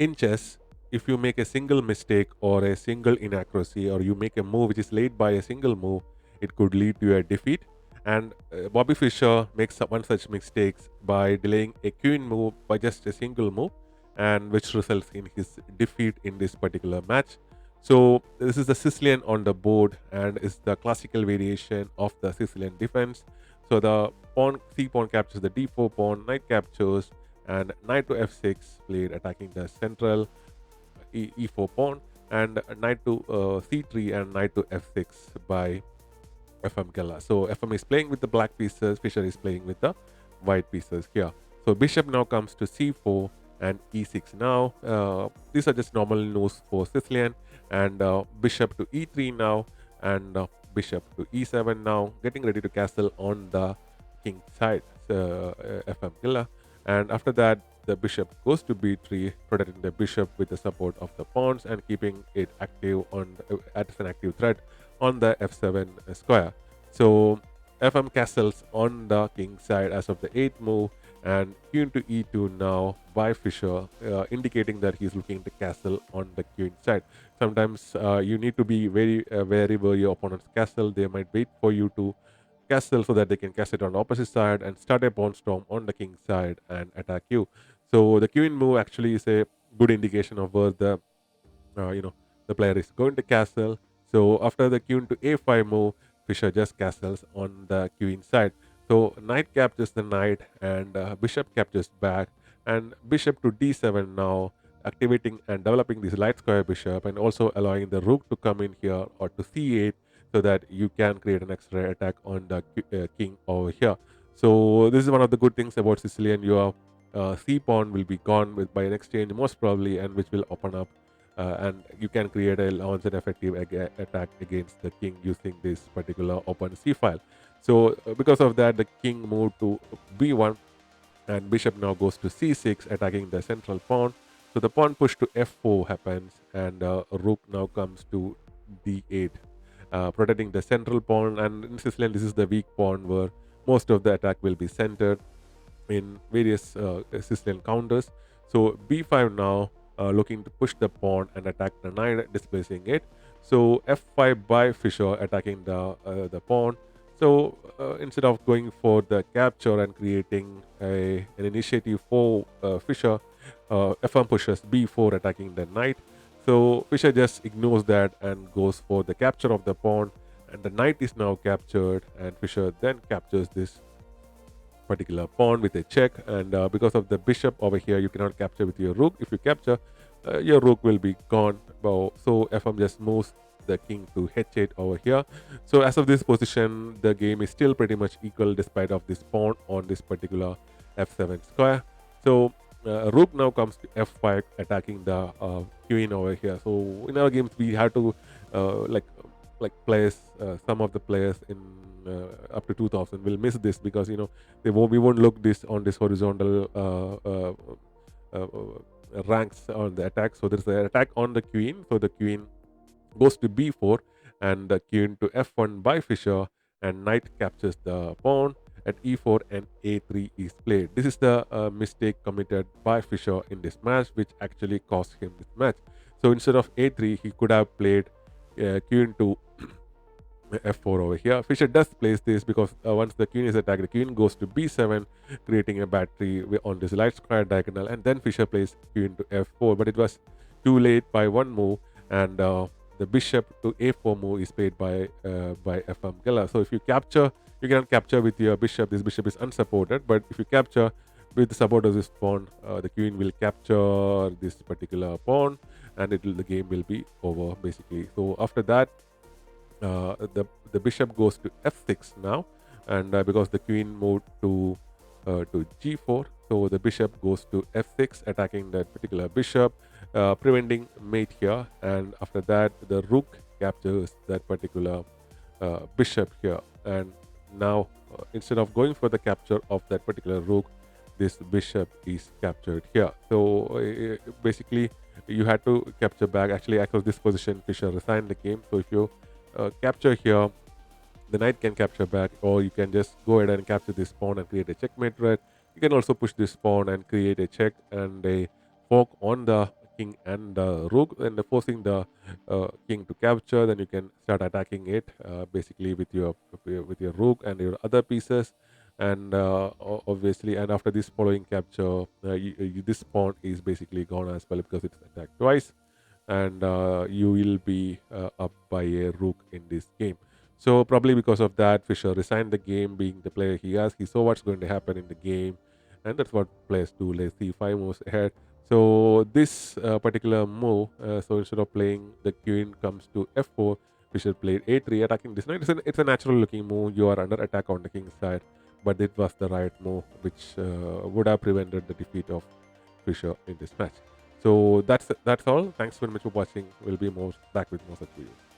in chess, if you make a single mistake or a single inaccuracy, or you make a move which is late by a single move, it could lead to a defeat. And Bobby Fischer makes one such mistakes by delaying a queen move by just a single move, and which results in his defeat in this particular match. So this is the Sicilian on the board, and is the classical variation of the Sicilian defense. So the pawn c pawn captures the d4 pawn, knight captures, and knight to f6 played, attacking the central e4 pawn, and knight to c3 and knight to f6 by Efim Gela. So Efim is playing with the black pieces, Fischer is playing with the white pieces here. So bishop now comes to c4 and e6 now. These are just normal moves for Sicilian, and bishop to e3 now, and bishop to e7 now, getting ready to castle on the king side, Efim Gela. And after that, the bishop goes to b3, protecting the bishop with the support of the pawns and keeping it active on as an active threat on the f7 square. So Efim castles on the king side as of the 8th move, and queen to e2 now by Fischer, indicating that he's looking to castle on the queen side. Sometimes you need to be very wary where your opponent's castle. They might wait for you to castle so that they can cast it on the opposite side and start a pawn storm on the king side and attack you. So the queen move actually is a good indication of where the the player is going to castle. So after the queen to a5 move, Fischer just castles on the queen side. So knight captures the knight, and bishop captures back, and bishop to d7 now, activating and developing this light square bishop, and also allowing the rook to come in here, or to c8, so that you can create an extra attack on the king over here. So this is one of the good things about Sicilian. Your c pawn will be gone with by an exchange most probably, and which will open up, and you can create a launch and effective attack against the king using this particular open c file. So because of that, the king moved to b1, and bishop now goes to c6, attacking the central pawn. So the pawn push to f4 happens, and rook now comes to d8, protecting the central pawn. And in Sicilian, this is the weak pawn where most of the attack will be centered in various Sicilian counters. So b5 now, looking to push the pawn and attack the knight, displacing it. So f5 by Fischer, attacking the pawn. So instead of going for the capture and creating an initiative for Fischer, Efim pushes b4, attacking the knight. So Fischer just ignores that and goes for the capture of the pawn, and the knight is now captured, and Fischer then captures this particular pawn with a check. And because of the bishop over here, you cannot capture with your rook. If you capture, your rook will be gone. So Efim just moves the king to h8 over here. So as of this position, the game is still pretty much equal despite of this pawn on this particular f7 square. So rook now comes to f5, attacking the queen over here. So in our games, we have to like players, some of the players in up to 2000 will miss this, because we won't look this on this horizontal ranks on the attack. So there's an attack on the queen. So the queen goes to b4, and the queen to f1 by Fischer, and knight captures the pawn at e4, and a3 is played. This is the mistake committed by Fischer in this match, which actually cost him this match. So instead of a3, he could have played queen to f4 over here. Fischer does place this because once the queen is attacked, the queen goes to b7, creating a battery on this light square diagonal, and then Fischer plays queen to f4. But it was too late by one move, and the bishop to a4 move is played by Efim Gela. So if you capture, you cannot capture with your bishop. This bishop is unsupported. But if you capture with the support of this pawn, the queen will capture this particular pawn, and the game will be over basically. So after that, the bishop goes to f6 now, and because the queen moved to g4, so the bishop goes to f6, attacking that particular bishop, preventing mate here. And after that, the rook captures that particular bishop here, and now instead of going for the capture of that particular rook, this bishop is captured here. So basically you had to capture back. Actually, across this position, Fischer resigned the game. So if you capture here, the knight can capture back, or you can just go ahead and capture this pawn and create a checkmate threat. You can also push this pawn and create a check and a fork on the king and rook, and forcing the king to capture. Then you can start attacking it basically with your rook and your other pieces. And obviously, and after this following capture, this pawn is basically gone as well because it's attacked twice, and you will be up by a rook in this game. So probably because of that, Fischer resigned the game. Being the player he saw what's going to happen in the game, and that's what players do. Let's see 5 moves ahead. So this particular move, so instead of playing the queen comes to f4, Fischer played a3, attacking this knight. It's a natural looking move. You are under attack on the king's side, but it was the right move, which would have prevented the defeat of Fischer in this match. So that's all. Thanks very much for watching. We'll be back with more such videos.